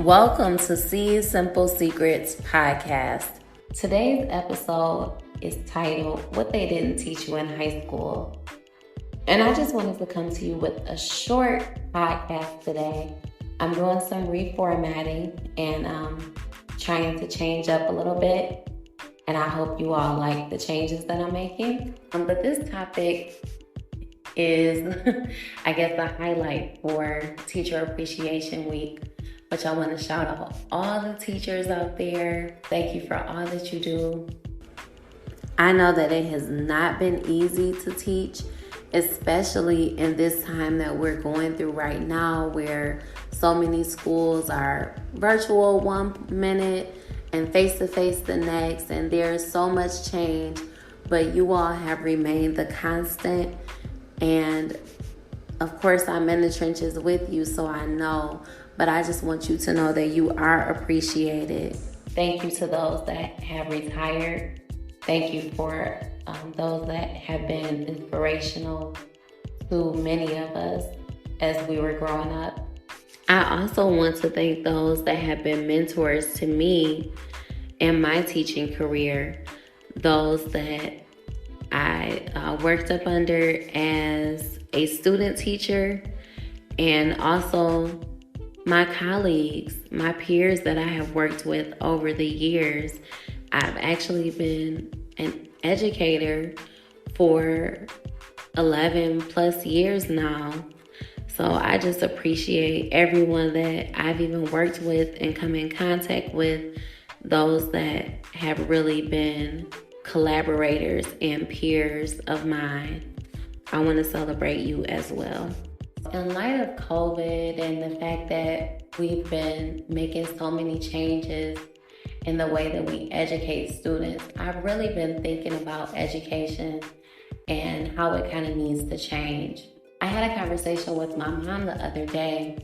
Welcome to See Simple Secrets podcast. Today's episode is titled What They Didn't Teach You in High School. And I just wanted to come to you with a short podcast today. I'm doing some reformatting and trying to change up a little bit. And I hope you all like the changes that I'm making. But this topic is, I guess, the highlight for Teacher Appreciation Week. But I want to shout out all the teachers out there. Thank you for all that you do. I know that it has not been easy to teach, especially in this time that we're going through right now, where so many schools are virtual one minute and face-to-face the next, and there's so much change, but you all have remained the constant. And of course, I'm in the trenches with you, so I know. But I just want you to know that you are appreciated. Thank you to those that have retired. Thank you for those that have been inspirational to many of us as we were growing up. I also want to thank those that have been mentors to me in my teaching career. Those that I worked up under as a student teacher, and also my colleagues, my peers that I have worked with over the years. I've actually been an educator for 11 plus years now. So I just appreciate everyone that I've even worked with and come in contact with, those that have really been collaborators and peers of mine. I want to celebrate you as well. In light of COVID and the fact that we've been making so many changes in the way that we educate students, I've really been thinking about education and how it kind of needs to change. I had a conversation with my mom the other day,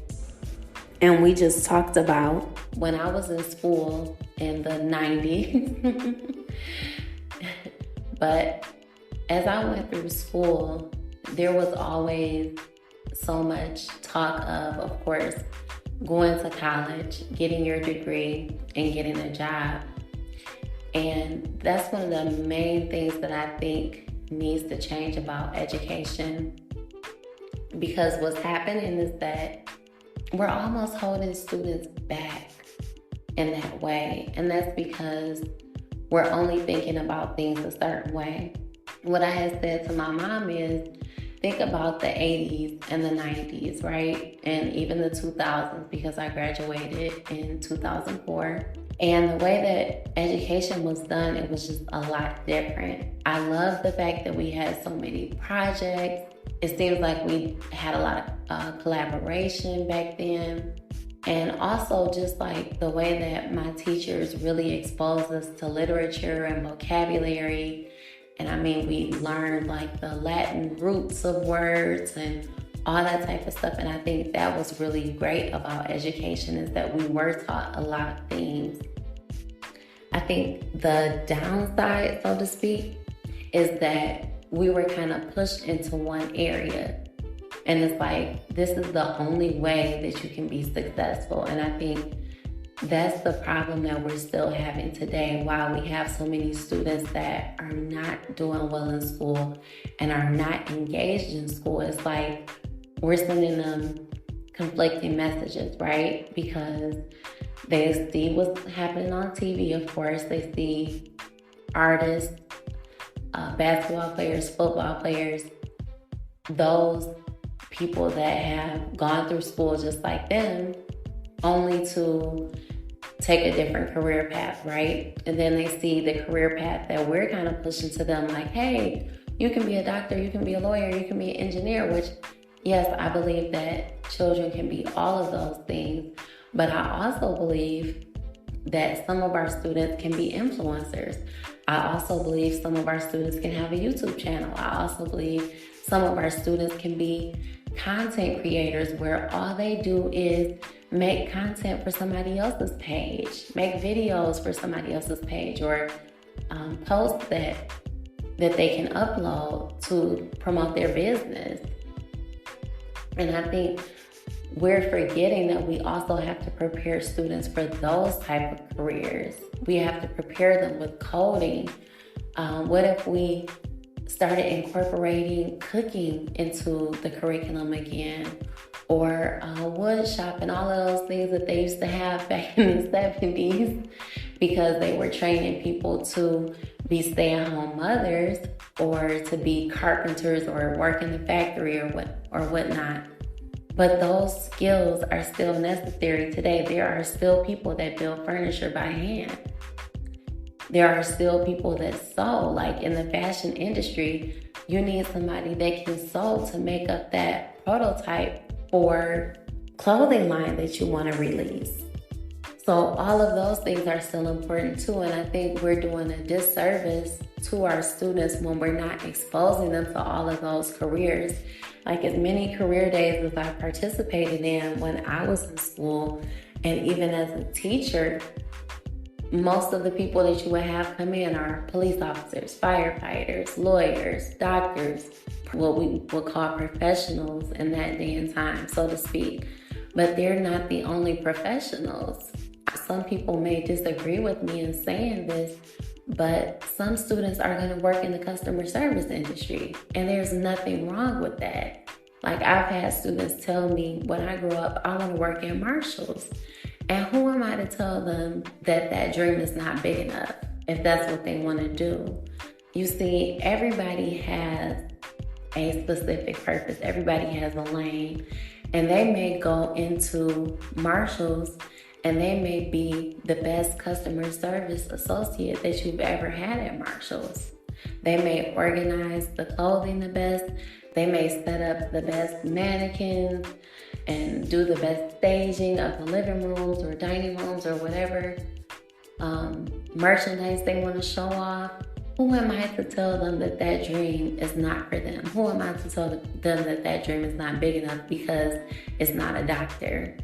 and we just talked about when I was in school in the 90s. But as I went through school, there was always so much talk of course, going to college, getting your degree, and getting a job. And that's one of the main things that I think needs to change about education. Because what's happening is that we're almost holding students back in that way. And that's because we're only thinking about things a certain way. What I had said to my mom is, think about the 80s and the 90s, right? And even the 2000s, because I graduated in 2004. And the way that education was done, it was just a lot different. I love the fact that we had so many projects. It seems like we had a lot of collaboration back then. And also just like the way that my teachers really exposed us to literature and vocabulary. And I mean, we learned like the Latin roots of words and all that type of stuff. And I think that was really great about education, is that we were taught a lot of things. I think the downside, so to speak, is that we were kind of pushed into one area. And it's like, this is the only way that you can be successful. And I think that's the problem that we're still having today, why we have so many students that are not doing well in school and are not engaged in school. It's like we're sending them conflicting messages, right? Because they see what's happening on TV, of course. They see artists, basketball players, football players, those people that have gone through school just like them, only to take a different career path, right? And then they see the career path that we're kind of pushing to them, like, hey, you can be a doctor, you can be a lawyer, you can be an engineer, which, yes, I believe that children can be all of those things. But I also believe that some of our students can be influencers. I also believe some of our students can have a YouTube channel. I also believe some of our students can be content creators, where all they do is make content for somebody else's page, make videos for somebody else's page, or posts that they can upload to promote their business. And I think we're forgetting that we also have to prepare students for those type of careers. We have to prepare them with coding. What if we started incorporating cooking into the curriculum again, or wood shop and all of those things that they used to have back in the 70s, because they were training people to be stay-at-home mothers or to be carpenters or work in the factory or whatnot. But those skills are still necessary today. There are still people that build furniture by hand. There are still people that sew. Like in the fashion industry, you need somebody that can sew to make up that prototype for clothing line that you want to release. So all of those things are still important too. And I think we're doing a disservice to our students when we're not exposing them to all of those careers. Like as many career days as I participated in when I was in school, and even as a teacher, most of the people that you would have come in are police officers, firefighters, lawyers, doctors, what we would call professionals in that day and time, so to speak. But they're not the only professionals. Some people may disagree with me in saying this, but some students are going to work in the customer service industry, and there's nothing wrong with that. Like I've had students tell me when I grew up, I want to work in Marshalls. And who am I to tell them that that dream is not big enough if that's what they want to do? You see, everybody has a specific purpose. Everybody has a lane. And they may go into Marshalls and they may be the best customer service associate that you've ever had at Marshalls. They may organize the clothing the best. They may set up the best mannequins and do the best staging of the living rooms or dining rooms or whatever merchandise they want to show off. Who am I to tell them that that dream is not for them? Who am I to tell them that that dream is not big enough because it's not a doctor?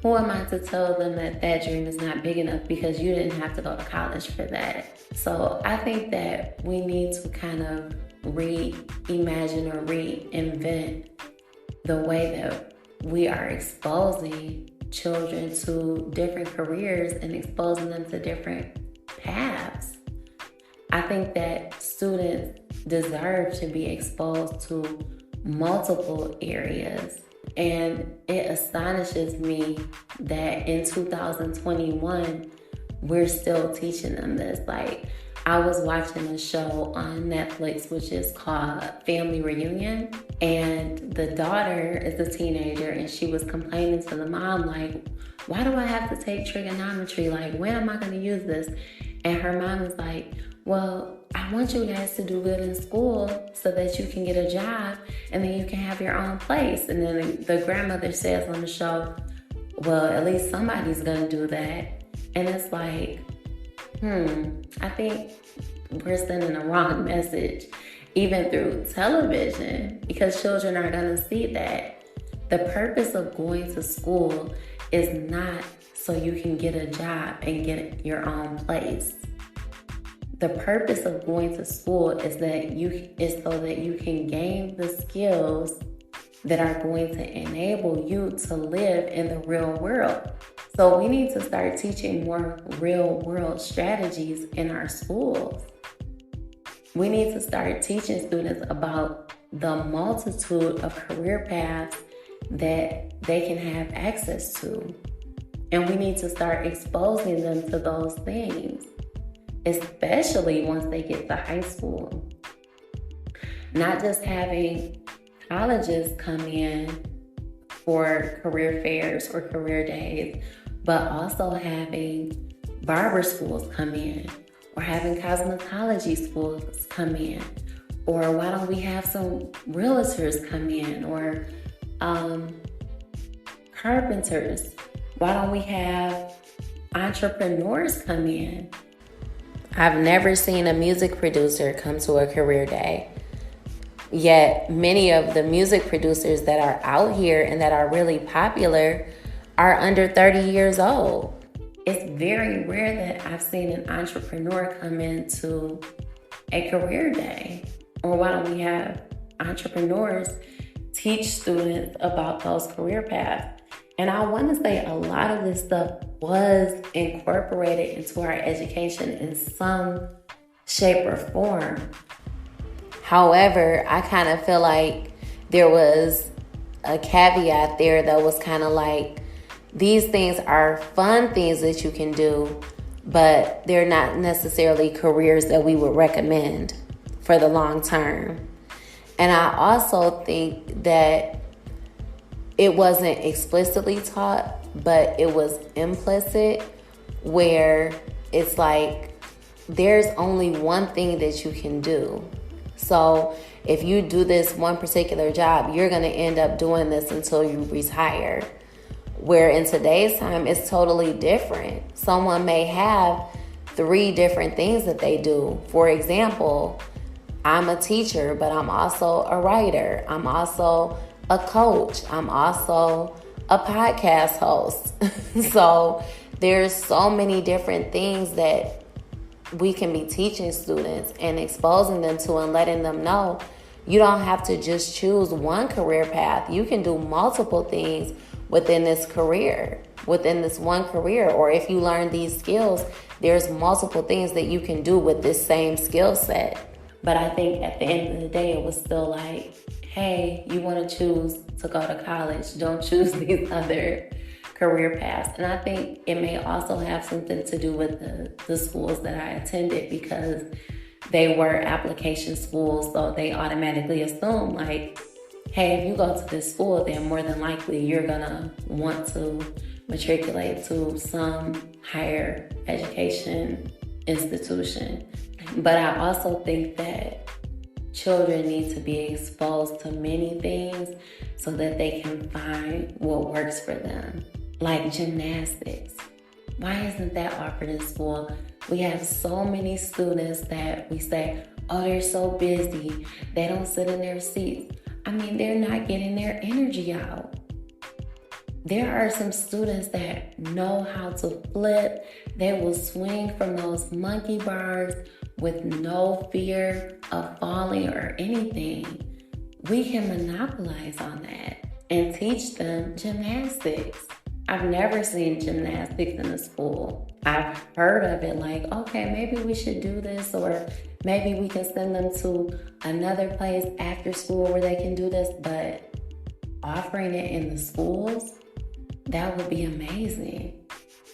Who am I to tell them that that dream is not big enough because you didn't have to go to college for that? So I think that we need to kind of reimagine or reinvent the way that we are exposing children to different careers and exposing them to different paths. I think that students deserve to be exposed to multiple areas. And it astonishes me that in 2021, we're still teaching them this. Like, I was watching a show on Netflix, which is called Family Reunion. And the daughter is a teenager and she was complaining to the mom, like, why do I have to take trigonometry? Like, when am I going to use this? And her mom was like, well, I want you guys to do good in school so that you can get a job and then you can have your own place. And then the grandmother says on the show, well, at least somebody's going to do that. And it's like, I think we're sending a wrong message, even through television, because children are going to see that. The purpose of going to school is not so you can get a job and get your own place. The purpose of going to school is so that you can gain the skills that are going to enable you to live in the real world. So we need to start teaching more real world strategies in our schools. We need to start teaching students about the multitude of career paths that they can have access to. And we need to start exposing them to those things, especially once they get to high school. Not just having colleges come in for career fairs or career days, but also having barber schools come in, or having cosmetology schools come in, or why don't we have some realtors come in, or carpenters? Why don't we have entrepreneurs come in? I've never seen a music producer come to a career day. Yet many of the music producers that are out here and that are really popular are under 30 years old. It's very rare that I've seen an entrepreneur come into a career day. Or why don't we have entrepreneurs teach students about those career paths. And I want to say a lot of this stuff was incorporated into our education in some shape or form. However, I kind of feel like there was a caveat there that was kind of like, these things are fun things that you can do, but they're not necessarily careers that we would recommend for the long term. And I also think that it wasn't explicitly taught, but it was implicit, where it's like there's only one thing that you can do. So if you do this one particular job, you're going to end up doing this until you retire. Where in today's time, it's totally different. Someone may have 3 different things that they do. For example, I'm a teacher, but I'm also a writer. I'm also a coach. I'm also a podcast host. So there's so many different things that we can be teaching students and exposing them to, and letting them know you don't have to just choose one career path. You can do multiple things within this career, within this one career. Or if you learn these skills, there's multiple things that you can do with this same skill set. But I think at the end of the day, it was still like, hey, you want to choose to go to college, don't choose these other career paths. And I think it may also have something to do with the schools that I attended, because they were application schools, so they automatically assume like, hey, if you go to this school, then more than likely you're gonna want to matriculate to some higher education institution. But I also think that children need to be exposed to many things so that they can find what works for them. Like gymnastics. Why isn't that offered in school? We have so many students that we say, oh, they're so busy, they don't sit in their seats. I mean, they're not getting their energy out. There are some students that know how to flip. They will swing from those monkey bars with no fear of falling or anything. We can monopolize on that and teach them gymnastics. I've never seen gymnastics in a school. I've heard of it like, okay, maybe we should do this, or maybe we can send them to another place after school where they can do this, but offering it in the schools, that would be amazing.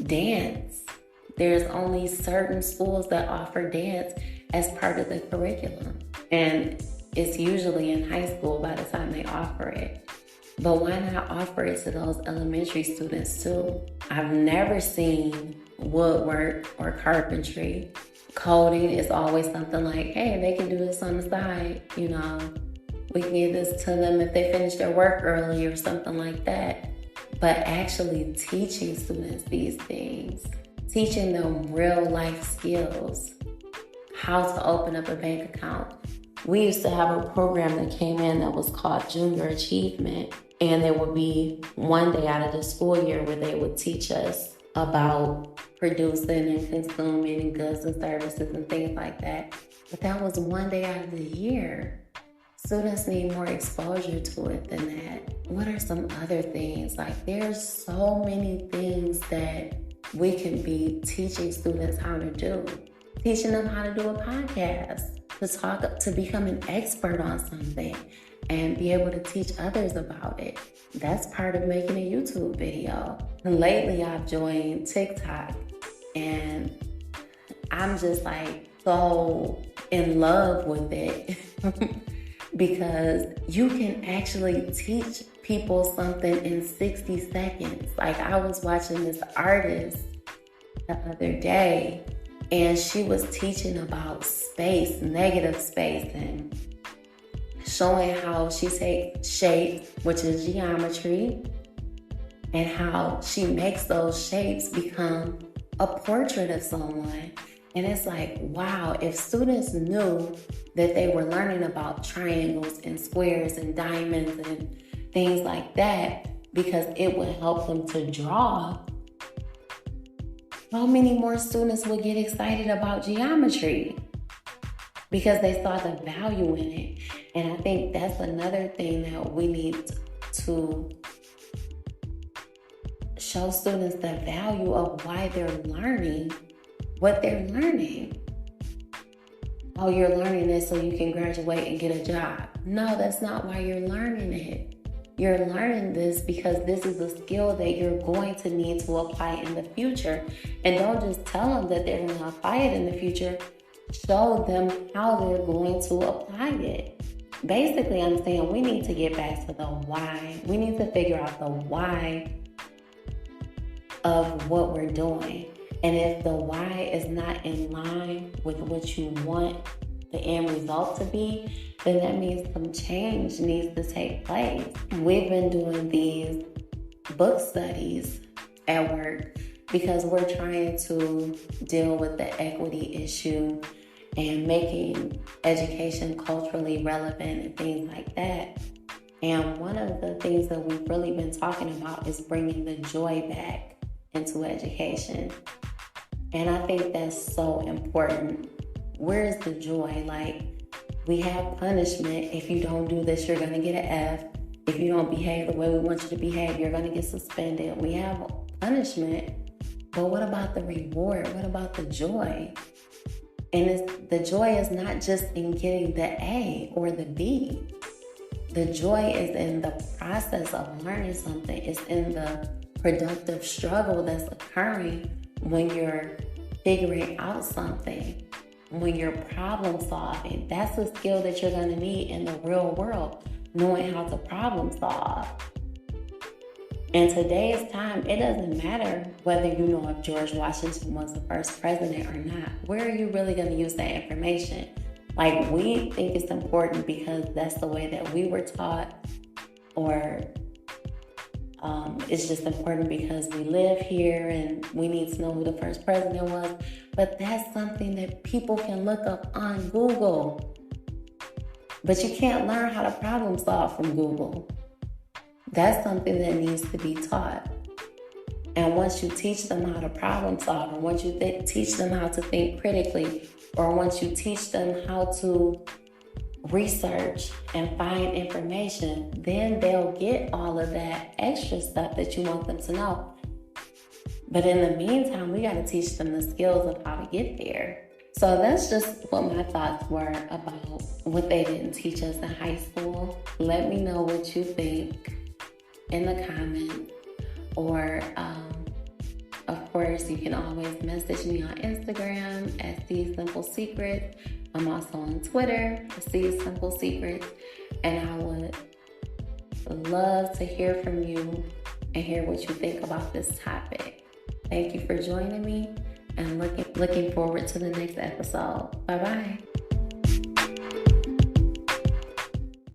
Dance. There's only certain schools that offer dance as part of the curriculum. And it's usually in high school by the time they offer it. But why not offer it to those elementary students too? I've never seen woodwork or carpentry. Coding is always something like, hey, they can do this on the side, you know. We can give this to them if they finish their work early or something like that. But actually teaching students these things, teaching them real life skills, how to open up a bank account. We used to have a program that came in that was called Junior Achievement. And there would be one day out of the school year where they would teach us about producing and consuming goods and services and things like that. But that was one day out of the year. Students need more exposure to it than that. What are some other things? Like, there's so many things that we can be teaching students how to do. Teaching them how to do a podcast, to become an expert on something and be able to teach others about it. That's part of making a YouTube video. And lately I've joined TikTok, and I'm just like so in love with it because you can actually teach people something in 60 seconds. Like, I was watching this artist the other day, and she was teaching about space, negative space, and showing how she takes shapes, which is geometry, and how she makes those shapes become a portrait of someone. And it's like, wow, if students knew that they were learning about triangles and squares and diamonds and things like that, because it would help them to draw, how many more students would get excited about geometry? because they saw the value in it. And I think that's another thing that we need to show students the value of why they're learning what they're learning. Oh, you're learning this so you can graduate and get a job. No, that's not why you're learning it. You're learning this because this is a skill that you're going to need to apply in the future. And don't just tell them that they're going to apply it in the future. Show them how they're going to apply it. Basically, I'm saying we need to get back to the why. We need to figure out the why of what we're doing. And if the why is not in line with what you want the end result to be, then that means some change needs to take place. We've been doing these book studies at work because we're trying to deal with the equity issue and making education culturally relevant and things like that. And one of the things that we've really been talking about is bringing the joy back into education. And I think that's so important. Where's the joy? Like, we have punishment. If you don't do this, you're going to get an F. If you don't behave the way we want you to behave, you're going to get suspended. We have punishment. But what about the reward? What about the joy? And the joy is not just in getting the A or the B. The joy is in the process of learning something. It's in the productive struggle that's occurring when you're figuring out something, when you're problem solving. That's a skill that you're going to need in the real world, knowing how to problem solve. In today's time, it doesn't matter whether you know if George Washington was the first president or not. Where are you really going to use that information? Like, we think it's important because that's the way that we were taught, or it's just important because we live here and we need to know who the first president was. But that's something that people can look up on Google. But you can't learn how to problem solve from Google. That's something that needs to be taught. And once you teach them how to problem solve, or once you teach them how to think critically, or once you teach them how to research and find information, then they'll get all of that extra stuff that you want them to know. But in the meantime, we got to teach them the skills of how to get there. So that's just what my thoughts were about what they didn't teach us in high school. Let me know what you think in the comments, or of course, you can always message me on Instagram at C Simple Secrets. I'm also on Twitter, C Simple Secrets, and I would love to hear from you and hear what you think about this topic. Thank you for joining me, and looking forward to the next episode. Bye-bye.